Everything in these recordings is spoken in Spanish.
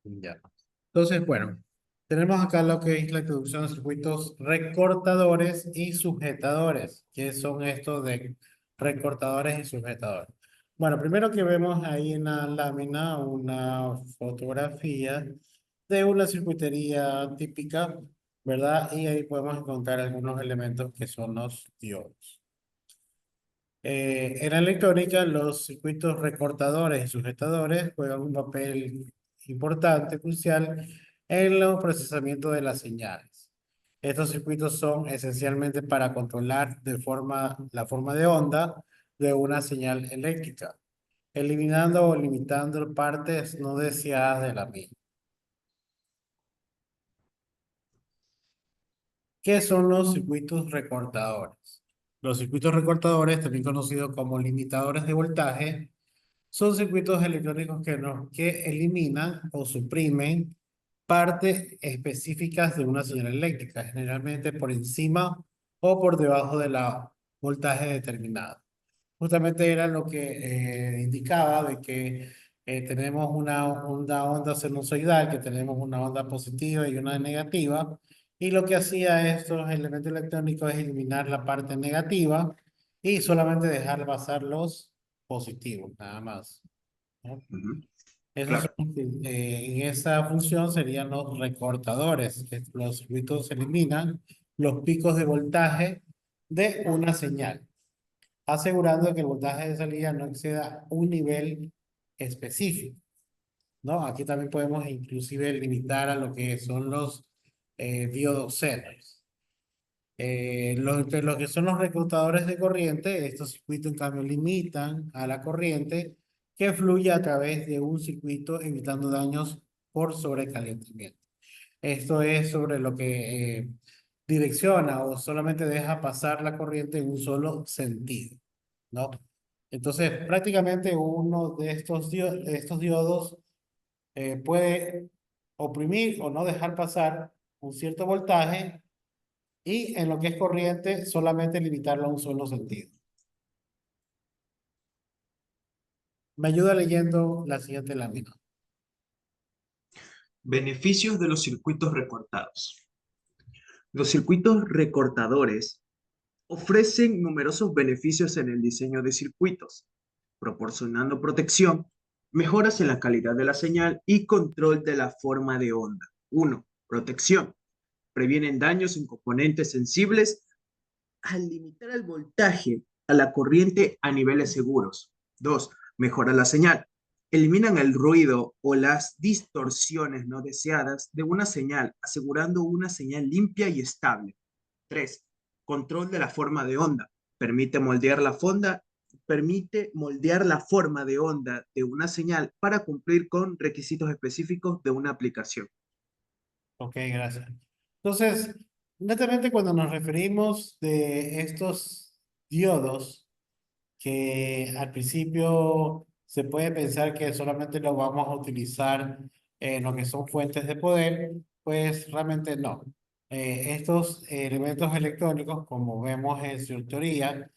Ya. Entonces, bueno, tenemos acá lo que es la introducción de circuitos recortadores y sujetadores. ¿Qué son estos de recortadores y sujetadores? Bueno, primero que vemos ahí en la lámina una fotografía de una circuitería típica, ¿verdad? Y ahí podemos encontrar algunos elementos que son los diodos. En la electrónica, los circuitos recortadores y sujetadores juegan un papel importante, crucial, en el procesamiento de las señales. Estos circuitos son esencialmente para controlar la forma de onda de una señal eléctrica, eliminando o limitando partes no deseadas de la misma. ¿Qué son los circuitos recortadores? Los circuitos recortadores, también conocidos como limitadores de voltaje, son circuitos electrónicos que eliminan o suprimen partes específicas de una señal eléctrica, generalmente por encima o por debajo de la voltaje determinado. Justamente era lo que indicaba de que tenemos una onda sinusoidal, que tenemos una onda positiva y una negativa, y lo que hacía estos elementos electrónicos es eliminar la parte negativa y solamente dejar pasar los positivos, nada más, ¿no? Ujú. Esos Claro. son, en esa función serían los recortadores, que los circuitos eliminan los picos de voltaje de una señal, asegurando que el voltaje de salida no exceda un nivel específico, ¿no? Aquí también podemos inclusive limitar a lo que son los diodos zeros. Los que son los reclutadores de corriente, estos circuitos en cambio limitan a la corriente que fluye a través de un circuito evitando daños por sobrecalentamiento. Esto es sobre lo que direcciona o solamente deja pasar la corriente en un solo sentido, ¿no? Entonces, prácticamente uno de estos diodos puede oprimir o no dejar pasar un cierto voltaje y en lo que es corriente solamente limitarlo a un solo sentido. Me ayuda leyendo la siguiente lámina. Beneficios de los circuitos recortados. Los circuitos recortadores ofrecen numerosos beneficios en el diseño de circuitos, proporcionando protección, mejoras en la calidad de la señal y control de la forma de onda. 1. Protección. Previenen daños en componentes sensibles al limitar el voltaje a la corriente a niveles seguros. 2. Mejora la señal. Eliminan el ruido o las distorsiones no deseadas de una señal, asegurando una señal limpia y estable. 3. Control de la forma de onda. Permite moldear la forma de onda de una señal para cumplir con requisitos específicos de una aplicación. Ok, gracias. Entonces, netamente cuando nos referimos de estos diodos, que al principio se puede pensar que solamente lo vamos a utilizar en lo que son fuentes de poder, pues realmente no. Estos elementos electrónicos, como vemos en su teoría,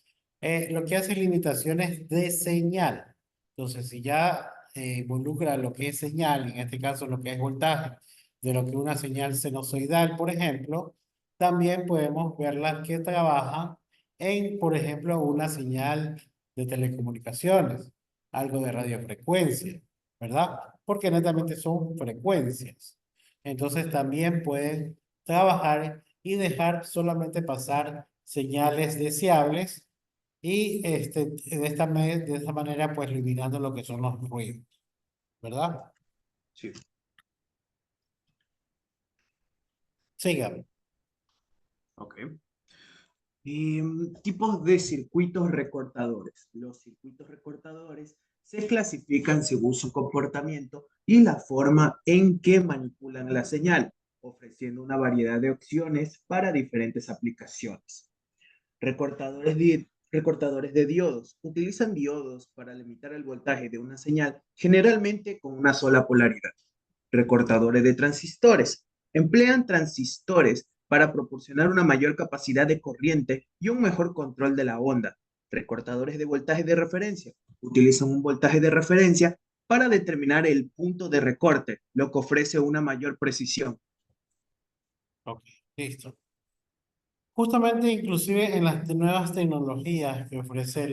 lo que hace es limitaciones de señal. Entonces, si ya involucra lo que es señal, en este caso lo que es voltaje, de lo que una señal sinusoidal, por ejemplo, también podemos verlas que trabajan en, por ejemplo, una señal de telecomunicaciones, algo de radiofrecuencia, ¿verdad? Porque netamente son frecuencias. Entonces también pueden trabajar y dejar solamente pasar señales deseables y de esta manera pues eliminando lo que son los ruidos, ¿verdad? Sí. Síganme. Ok. Y tipos de circuitos recortadores. Los circuitos recortadores se clasifican según su comportamiento y la forma en que manipulan la señal, ofreciendo una variedad de opciones para diferentes aplicaciones. Recortadores de diodos. Utilizan diodos para limitar el voltaje de una señal, generalmente con una sola polaridad. Recortadores de transistores. Emplean transistores para proporcionar una mayor capacidad de corriente y un mejor control de la onda. Recortadores de voltaje de referencia. Utilizan un voltaje de referencia para determinar el punto de recorte, lo que ofrece una mayor precisión. Ok, listo. Justamente, inclusive en las nuevas tecnologías que ofrece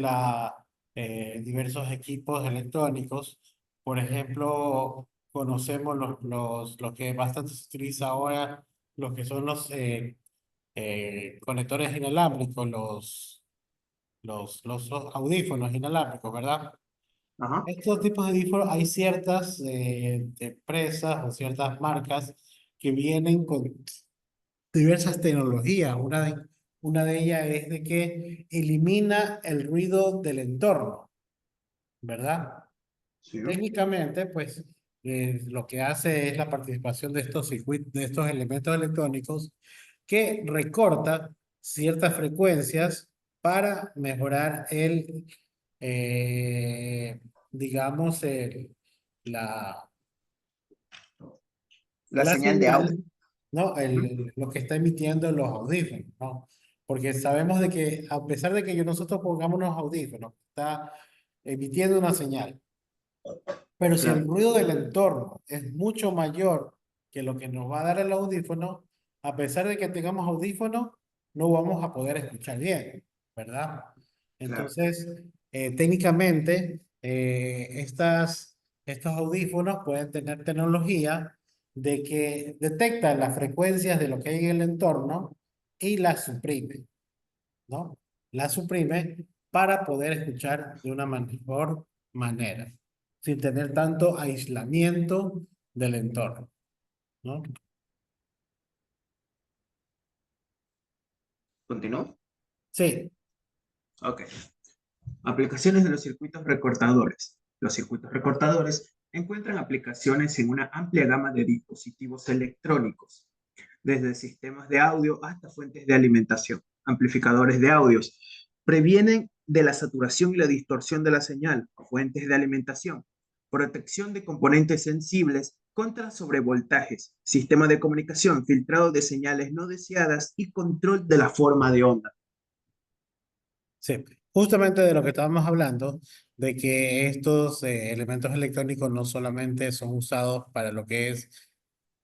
diversos equipos electrónicos, por ejemplo, conocemos lo que bastante se utiliza ahora, lo que son los conectores inalámbricos, los audífonos inalámbricos, ¿verdad? Ajá, Estos tipos de audífonos, hay ciertas empresas o ciertas marcas que vienen con diversas tecnologías. Una de ellas es de que elimina el ruido del entorno, ¿verdad? sí, Técnicamente, pues, lo que hace es la participación de estos circuitos, de estos elementos electrónicos que recorta ciertas frecuencias para mejorar eh, digamos, la, la la señal de audio. señal, ¿no? Ujú, Lo que está emitiendo los audífonos, ¿no? Porque sabemos de que a pesar de que nosotros pongamos unos audífonos, está emitiendo una señal. Pero si el claro, ruido del entorno es mucho mayor que lo que nos va a dar el audífono, a pesar de que tengamos audífono, no vamos a poder escuchar bien, ¿verdad? claro. Entonces, técnicamente, estos audífonos pueden tener tecnología de que detectan las frecuencias de lo que hay en el entorno y las suprime, ¿no? La suprime para poder escuchar de una mejor manera, sin tener tanto aislamiento del entorno, ¿no? ¿Continúo? Sí, Ok. Aplicaciones de los circuitos recortadores. Los circuitos recortadores encuentran aplicaciones en una amplia gama de dispositivos electrónicos, desde sistemas de audio hasta fuentes de alimentación, amplificadores de audios. Previenen de la saturación y la distorsión de la señal, fuentes de alimentación, protección de componentes sensibles contra sobrevoltajes, sistema de comunicación, filtrado de señales no deseadas y control de la forma de onda. sí. Justamente de lo que estábamos hablando, de que estos elementos electrónicos no solamente son usados para lo que es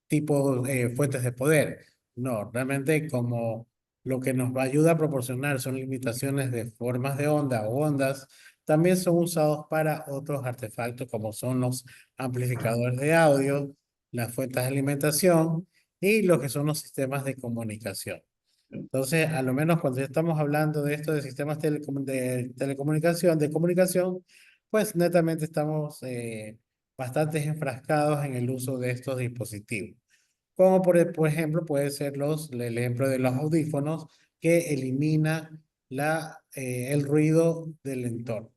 tipo fuentes de poder. No, realmente como lo que nos va a ayudar a proporcionar son limitaciones de formas de onda o ondas, también son usados para otros artefactos como son los amplificadores de audio, las fuentes de alimentación y lo que son los sistemas de comunicación. Entonces, a lo menos cuando ya estamos hablando de esto de sistemas de telecomunicación, de comunicación, pues netamente estamos bastante enfrascados en el uso de estos dispositivos. Como por ejemplo puede ser el ejemplo de los audífonos que elimina el ruido del entorno.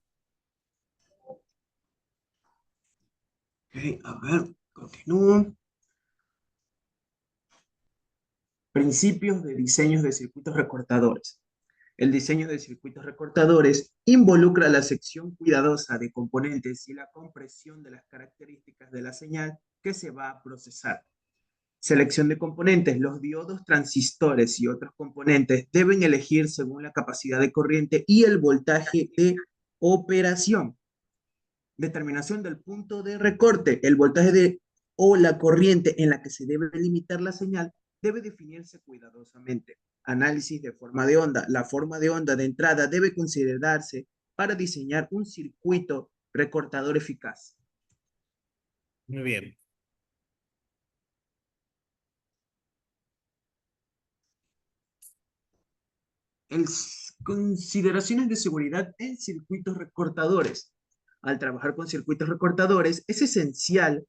Ok, a ver, continúo. Principios de diseños de circuitos recortadores. El diseño de circuitos recortadores involucra la sección cuidadosa de componentes y la compresión de las características de la señal que se va a procesar. Selección de componentes. Los diodos, transistores y otros componentes deben elegir según la capacidad de corriente y el voltaje de operación. Determinación del punto de recorte. El voltaje o la corriente en la que se debe limitar la señal debe definirse cuidadosamente. Análisis de forma de onda. La forma de onda de entrada debe considerarse para diseñar un circuito recortador eficaz. Muy bien. El, consideraciones de seguridad en circuitos recortadores. Al trabajar con circuitos recortadores, es esencial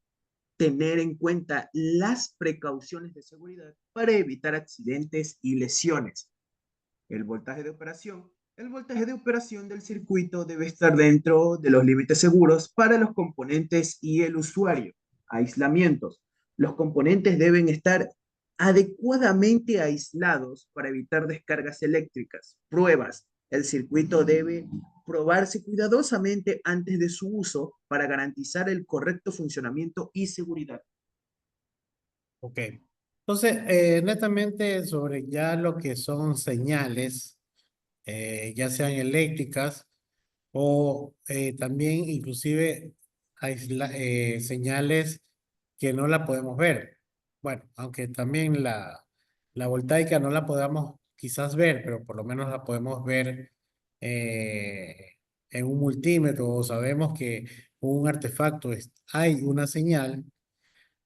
tener en cuenta las precauciones de seguridad para evitar accidentes y lesiones. El voltaje de operación. El voltaje de operación del circuito debe estar dentro de los límites seguros para los componentes y el usuario. Aislamientos. Los componentes deben estar adecuadamente aislados para evitar descargas eléctricas. Pruebas. El circuito debe probarse cuidadosamente antes de su uso para garantizar el correcto funcionamiento y seguridad. Ok. Entonces, netamente sobre ya lo que son señales, ya sean eléctricas o también inclusive señales que no la podemos ver. Bueno, aunque también la voltaica no la podamos quizás ver, pero por lo menos la podemos ver en un multímetro o sabemos que un artefacto hay una señal.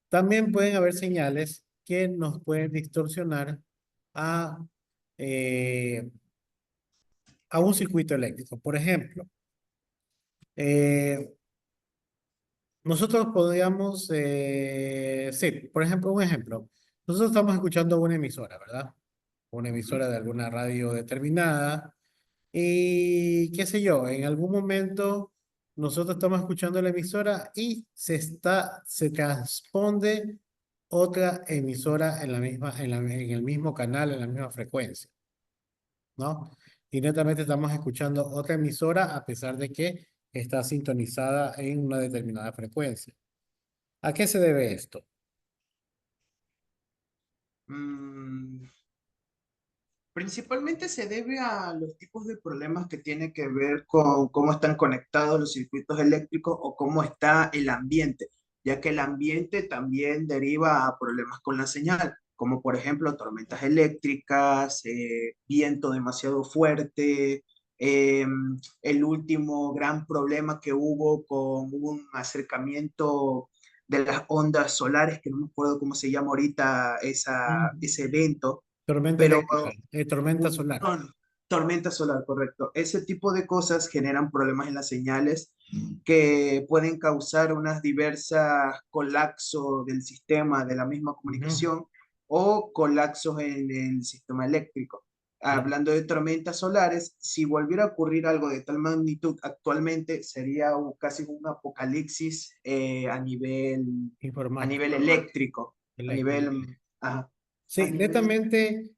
También pueden haber señales que nos pueden distorsionar a, eh, a un circuito eléctrico. Por ejemplo, eh, nosotros podríamos, sí, por ejemplo, un ejemplo. Nosotros estamos escuchando una emisora, ¿verdad? Una Ujú. emisora de alguna radio determinada. Y qué sé yo, en algún momento nosotros estamos escuchando la emisora y se transponde otra emisora en la misma, en el mismo canal, en la misma frecuencia, ¿no? Y netamente estamos escuchando otra emisora a pesar de que está sintonizada en una determinada frecuencia. ¿A qué se debe esto? Mm, Principalmente se debe a los tipos de problemas que tiene que ver con cómo están conectados los circuitos eléctricos o cómo está el ambiente, ya que el ambiente también deriva a problemas con la señal, como por ejemplo tormentas eléctricas, viento demasiado fuerte, eh, el último gran problema que hubo con un acercamiento de las ondas solares, que no me acuerdo cómo se llama ahorita ese Mm. evento, Tormenta pero eléctrica, tormenta un- solar. son tormenta solar, correcto. Ese tipo de cosas generan problemas en las señales que pueden causar unas diversas colapsos del sistema de la misma Ujú. comunicación o colapsos en el sistema eléctrico. Claro. Hablando de tormentas solares, si volviera a ocurrir algo de tal magnitud actualmente, sería casi un apocalipsis a nivel Informático, eléctrico, a eléctrico. nivel, ajá, a Sí, nivel, netamente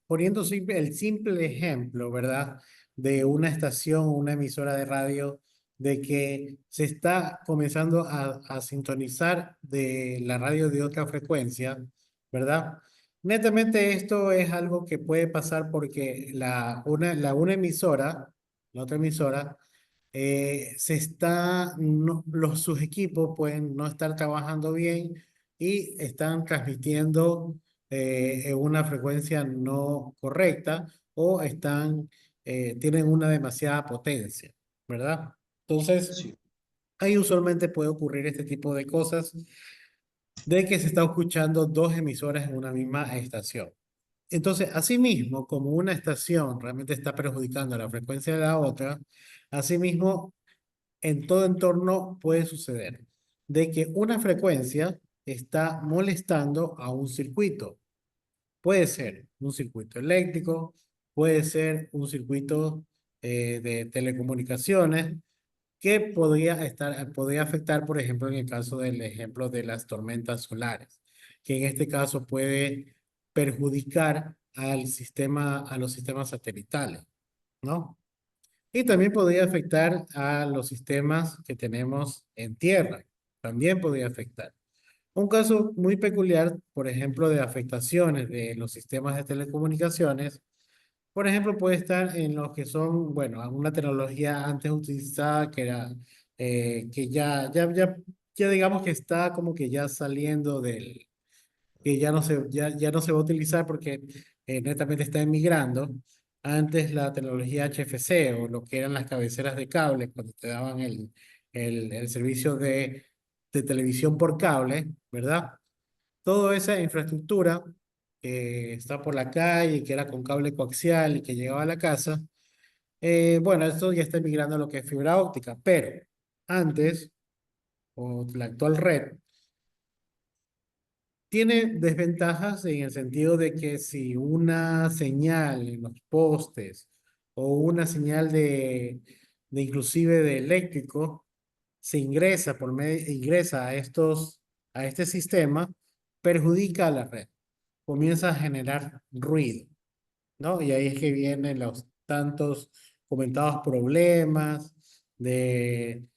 poniendo el simple ejemplo, ¿verdad? De una estación, una emisora de radio, de que se está comenzando a sintonizar de la radio de otra frecuencia, ¿verdad? Netamente esto es algo que puede pasar porque una emisora, la otra emisora, sus equipos pueden no estar trabajando bien y están transmitiendo en una frecuencia no correcta o tienen una demasiada potencia, ¿verdad? Entonces, sí. ahí usualmente puede ocurrir este tipo de cosas de que se está escuchando dos emisoras en una misma estación. Entonces, asimismo, como una estación realmente está perjudicando la frecuencia de la otra, asimismo, en todo entorno puede suceder de que una frecuencia está molestando a un circuito. Puede ser un circuito eléctrico, puede ser un circuito de telecomunicaciones que podría afectar, por ejemplo, en el caso del ejemplo de las tormentas solares, que en este caso puede perjudicar a los sistemas satelitales, ¿no? Y también podría afectar a los sistemas que tenemos en tierra. También podría afectar. Un caso muy peculiar, por ejemplo, de afectaciones de los sistemas de telecomunicaciones, por ejemplo, puede estar en los que son, bueno, una tecnología antes utilizada que era, que ya digamos que está como que ya saliendo que ya no se va a utilizar porque netamente está emigrando. Antes la tecnología HFC o lo que eran las cabeceras de cable, cuando te daban el servicio de televisión por cable, ¿verdad? Toda esa infraestructura que está por la calle, que era con cable coaxial y que llegaba a la casa, bueno, esto ya está migrando a lo que es fibra óptica, pero antes, o la actual red, tiene desventajas en el sentido de que si una señal en los postes o una señal de inclusive de eléctrico se ingresa a este sistema, perjudica a la red, comienza a generar ruido, ¿no? Y ahí es que vienen los tantos comentados problemas de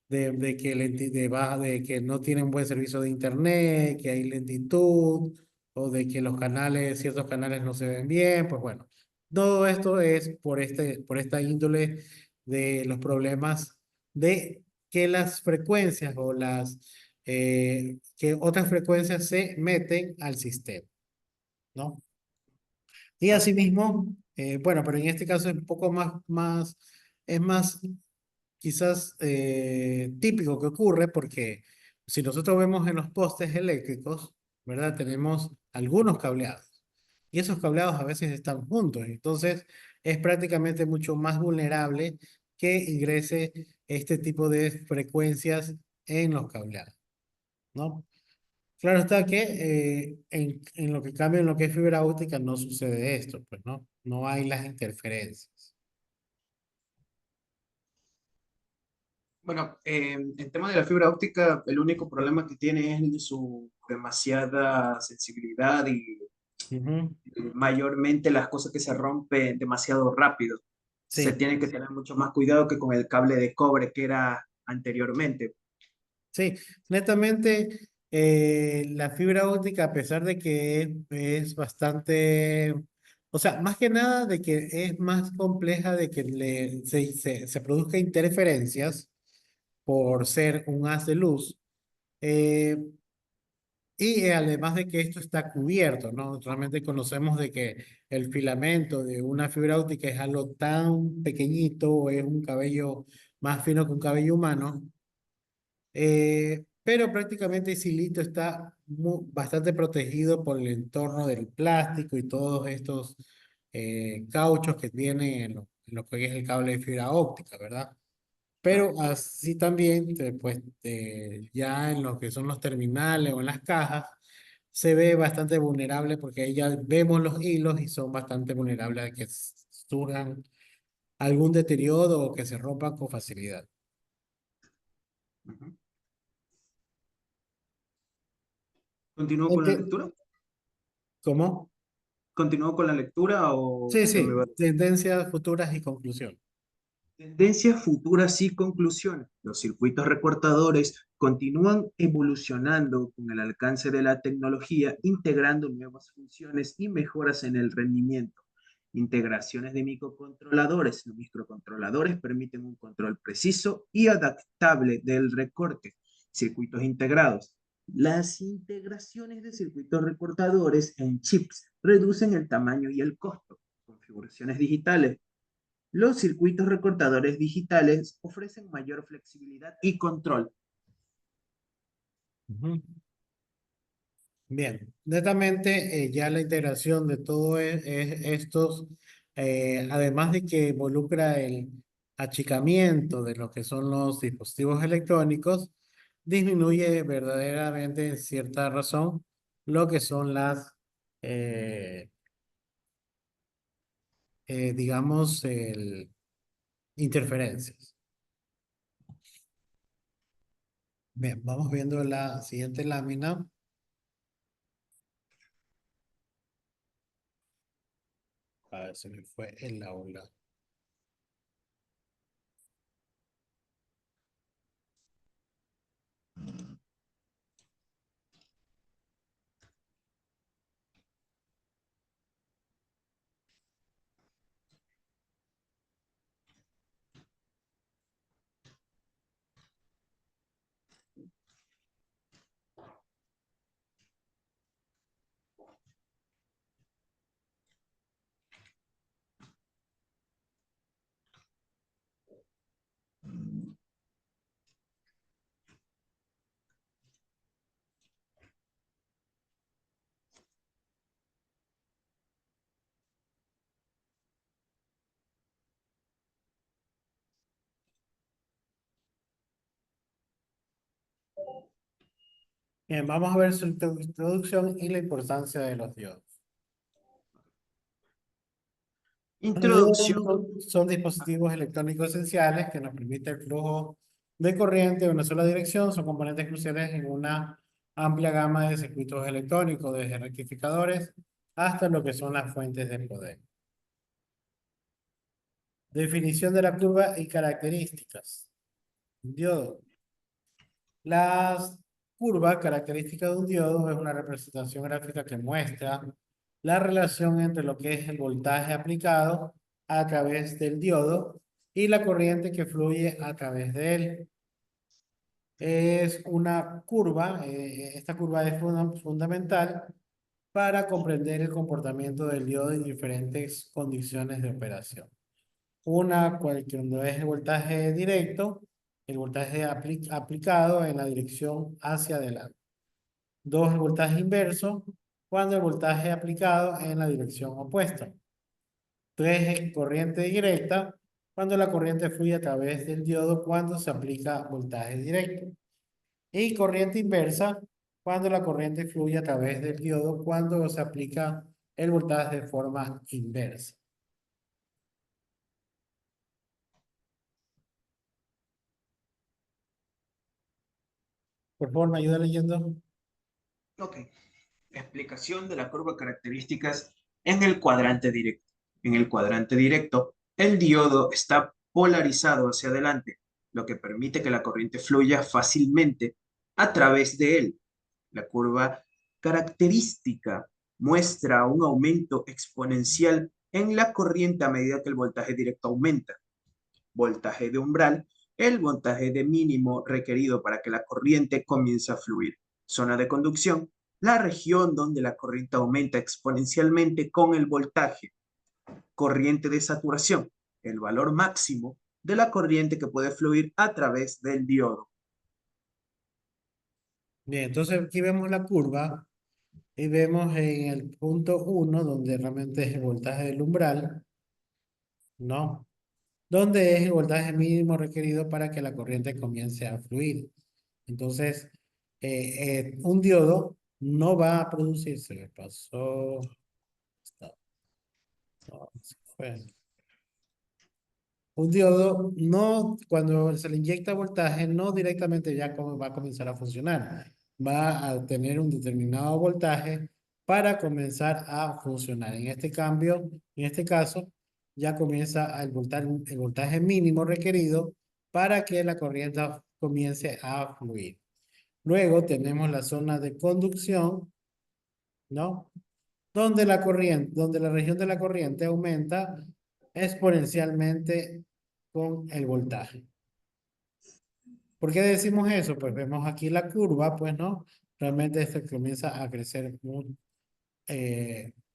que, de que no tienen buen servicio de internet, que hay lentitud, o de que ciertos canales no se ven bien, pues bueno, todo esto es por esta índole de los problemas de que las frecuencias o que otras frecuencias se meten al sistema, ¿no? Y Claro. asimismo, bueno, pero en este caso es un poco es más quizás típico que ocurre porque si nosotros vemos en los postes eléctricos, ¿verdad? Tenemos algunos cableados y esos cableados a veces están juntos, entonces es prácticamente mucho más vulnerable que ingrese este tipo de frecuencias en los cableados, ¿no? Claro está que en lo que cambia en lo que es fibra óptica no sucede esto, pues no, no hay las interferencias. Bueno, el tema de la fibra óptica, el único problema que tiene es el de su demasiada sensibilidad y Ujú. mayormente las cosas que se rompen demasiado rápido. Se Sí. tiene que tener mucho más cuidado que con el cable de cobre que era anteriormente. Sí, netamente la fibra óptica, a pesar de que es bastante, o sea, más que nada de que es más compleja de que se produzca interferencias por ser un haz de luz, eh, y además de que esto está cubierto, ¿no? Realmente conocemos de que el filamento de una fibra óptica es algo tan pequeñito, es un cabello más fino que un cabello humano, pero prácticamente Silito está bastante protegido por el entorno del plástico y todos estos cauchos que tiene en lo que es el cable de fibra óptica, ¿verdad? Claro. Pero así también, pues ya en lo que son los terminales o en las cajas, se ve bastante vulnerable porque ahí ya vemos los hilos y son bastante vulnerables a que surjan algún deterioro o que se rompan con facilidad. Ujú. ¿Continúo con la Ok, lectura? ¿cómo? ¿Continúo con la lectura o Sí, se me va? sí, tendencias futuras y conclusión. Tendencias futuras y conclusiones. Los circuitos recortadores continúan evolucionando con el alcance de la tecnología, integrando nuevas funciones y mejoras en el rendimiento. Integraciones de microcontroladores. Los microcontroladores permiten un control preciso y adaptable del recorte. Circuitos integrados. Las integraciones de circuitos recortadores en chips reducen el tamaño y el costo. Configuraciones digitales. Los circuitos recortadores digitales ofrecen mayor flexibilidad y control. Ujú. Bien, netamente ya la integración de todos estos, además de que involucra el achicamiento de lo que son los dispositivos electrónicos, disminuye verdaderamente en cierta razón lo que son eh, digamos, interferencias. Bien, vamos viendo la siguiente lámina. A ver, se me fue el aula. Bien, vamos a ver su introducción y la importancia de los diodos. Los Introducción. diodos son dispositivos electrónicos esenciales que nos permiten el flujo de corriente en una sola dirección. Son componentes cruciales en una amplia gama de circuitos electrónicos, desde rectificadores hasta lo que son las fuentes de poder. Definición de la curva y características. Un diodo. Las curvas características de un diodo es una representación gráfica que muestra la relación entre lo que es el voltaje aplicado a través del diodo y la corriente que fluye a través de él. es una curva, esta curva es fundamental para comprender el comportamiento del diodo en diferentes condiciones de operación. Cuando es el voltaje directo, el voltaje aplicado en la dirección hacia adelante. Dos, el voltaje inverso, cuando el voltaje aplicado en la dirección opuesta. Tres, corriente directa, cuando la corriente fluye a través del diodo cuando se aplica voltaje directo. Y corriente inversa, cuando la corriente fluye a través del diodo cuando se aplica el voltaje de forma inversa. Por favor, ¿me ayuda leyendo? Ok. Explicación de la curva características en el cuadrante directo. En el cuadrante directo, el diodo está polarizado hacia adelante, lo que permite que la corriente fluya fácilmente a través de él. La curva característica muestra un aumento exponencial en la corriente a medida que el voltaje directo aumenta. Voltaje de umbral, el voltaje de mínimo requerido para que la corriente comience a fluir. Zona de conducción, la región donde la corriente aumenta exponencialmente con el voltaje. Corriente de saturación, el valor máximo de la corriente que puede fluir a través del diodo. Bien, entonces aquí vemos la curva y vemos en el punto 1, donde realmente es el voltaje del umbral, ¿no? Donde es el voltaje mínimo requerido para que la corriente comience a fluir. Entonces, un diodo no va a producirse. ¿Qué pasó? Está- no, se fue. Un diodo no, cuando se le inyecta voltaje, no directamente ya como va a comenzar a funcionar. Va a tener un determinado voltaje para comenzar a funcionar. En este caso, ya comienza el voltaje mínimo requerido para que la corriente comience a fluir. Luego tenemos la zona de conducción, ¿no? Donde la región de la corriente aumenta exponencialmente con el voltaje. ¿Por qué decimos eso? Pues vemos aquí la curva, pues no, realmente esto comienza a crecer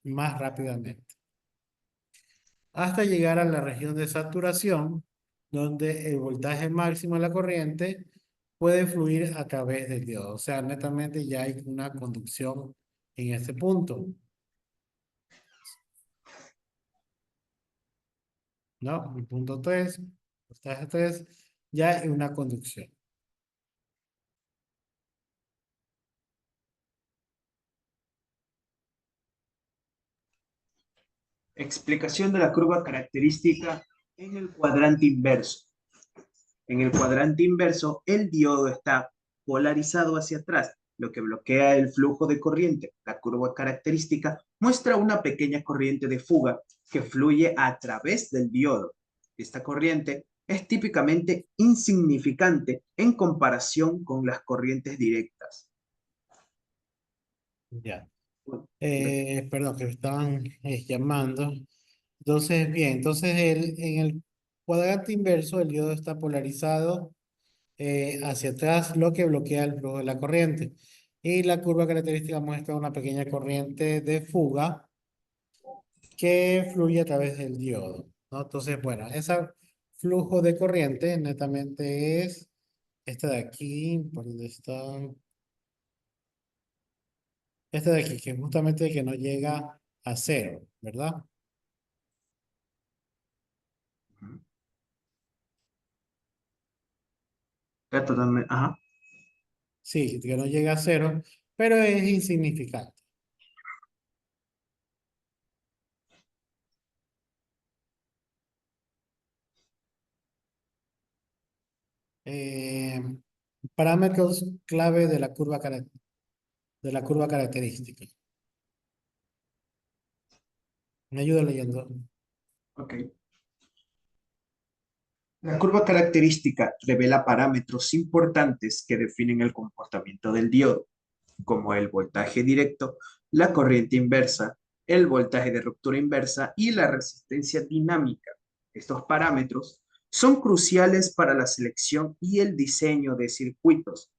más rápidamente. Hasta llegar a la región de saturación, donde el voltaje máximo de la corriente puede fluir a través del diodo. O sea, netamente ya hay una conducción en este punto, ¿no? El punto 3, voltaje 3, ya hay una conducción. Explicación de la curva característica en el cuadrante inverso. En el cuadrante inverso, el diodo está polarizado hacia atrás, lo que bloquea el flujo de corriente. La curva característica muestra una pequeña corriente de fuga que fluye a través del diodo. Esta corriente es típicamente insignificante en comparación con las corrientes directas. Ya. Bueno, Perdón, que me estaban llamando. Entonces, bien, entonces en el cuadrante inverso el diodo está polarizado hacia atrás, lo que bloquea el flujo de la corriente. Y la curva característica muestra una pequeña corriente de fuga que fluye a través del diodo, ¿no? Entonces, bueno, ese flujo de corriente netamente es esta de aquí, por donde está, esta de aquí, que es justamente que no llega a cero, ¿verdad? ya totalmente, ajá. Sí, que no llega a cero, pero es insignificante. Eh, Parámetros clave de de la curva característica. Me ayuda leyendo. Ok. La curva característica revela parámetros importantes que definen el comportamiento del diodo, como el voltaje directo, la corriente inversa, el voltaje de ruptura inversa y la resistencia dinámica. Estos parámetros Son cruciales para la selección y el diseño de circuitos.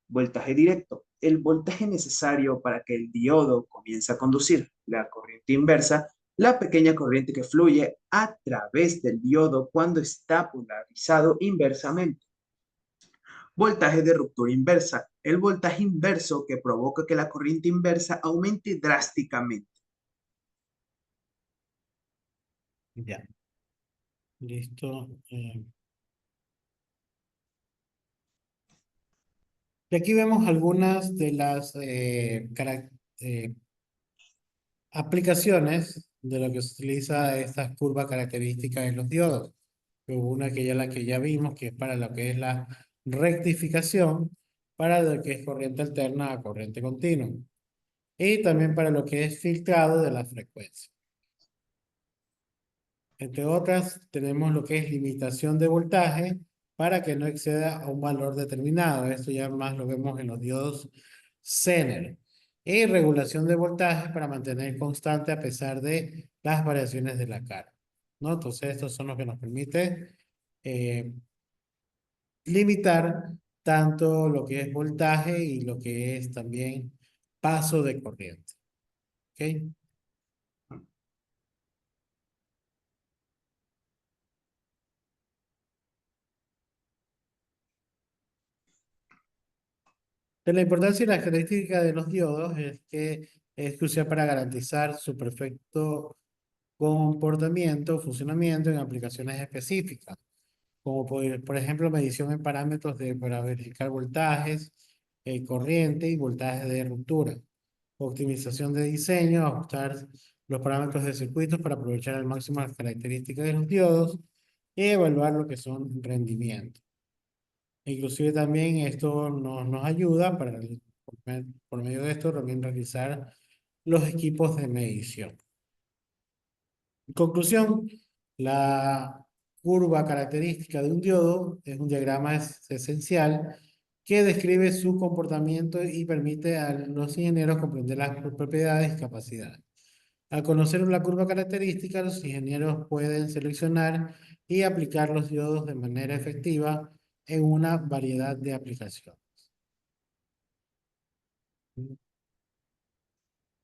Voltaje directo. El voltaje necesario para que el diodo comience a conducir la corriente inversa, la pequeña corriente que fluye a través del diodo cuando está polarizado inversamente. Voltaje de ruptura inversa. El voltaje inverso que provoca que la corriente inversa aumente drásticamente. Ya, listo. Y aquí vemos algunas de las aplicaciones de lo que se utiliza estas curvas características en los diodos. Hubo una que ya la que ya vimos, que es para lo que es la rectificación, para lo que es corriente alterna a corriente continua. Y también para lo que es filtrado de la frecuencia. Entre otras, tenemos lo que es limitación de voltaje para que no exceda a un valor determinado. Esto ya más lo vemos en los diodos Zener. Y regulación de voltaje para mantener constante a pesar de las variaciones de la carga, ¿no? Entonces, estos son los que nos permiten eh, limitar tanto lo que es voltaje y lo que es también paso de corriente. ¿Ok? De la importancia y la característica de los diodos es que es crucial para garantizar su perfecto comportamiento, funcionamiento en aplicaciones específicas, como por ejemplo medición en parámetros para verificar voltajes, corriente y voltajes de ruptura, optimización de diseño, ajustar los parámetros de circuitos para aprovechar al máximo las características de los diodos y evaluar lo que son rendimientos. Inclusive también esto nos ayuda para, por medio de esto, también realizar los equipos de medición. En conclusión, la curva característica de un diodo es un diagrama esencial que describe su comportamiento y permite a los ingenieros comprender las propiedades y capacidades. Al conocer la curva característica, los ingenieros pueden seleccionar y aplicar los diodos de manera efectiva en una variedad de aplicaciones.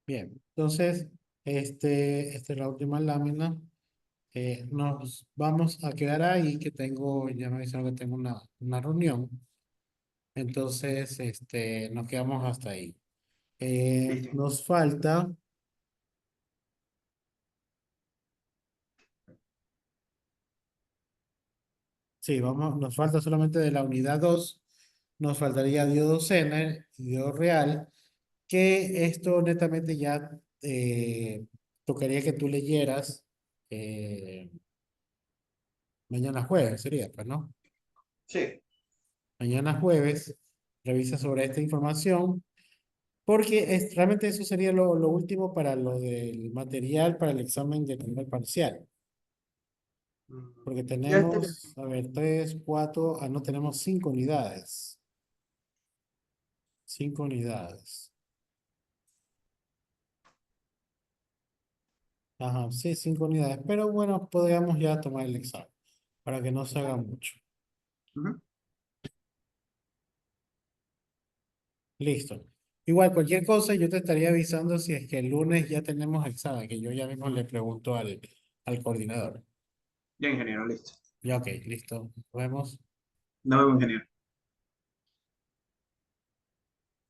Bien, entonces, esta es la última lámina. Nos vamos a quedar ahí, que tengo, ya me avisaron que tengo una reunión. Entonces, nos quedamos hasta ahí. Listo. Nos falta, sí, vamos, nos falta solamente de la unidad 2. Nos faltaría diodo Zener y diodo real, que esto netamente ya tocaría que tú leyeras eh, mañana jueves, sería, pues, ¿no? Sí. Mañana jueves, revisa sobre esta información, porque realmente eso sería lo último para lo del material para el examen de primer parcial. Porque Ya tenemos. tenemos, a ver, tres, cuatro, no tenemos 5 unidades. 5 unidades. Ajá, sí, 5 unidades. Pero bueno, podríamos ya tomar el examen para que no se haga mucho. Ujú. Listo. Igual, cualquier cosa, yo te estaría avisando si es que el lunes ya tenemos examen, que yo ya mismo le pregunto al coordinador. Ya, ingeniero, listo. Ya, ok, listo. Nos vemos. Nos vemos, ingeniero.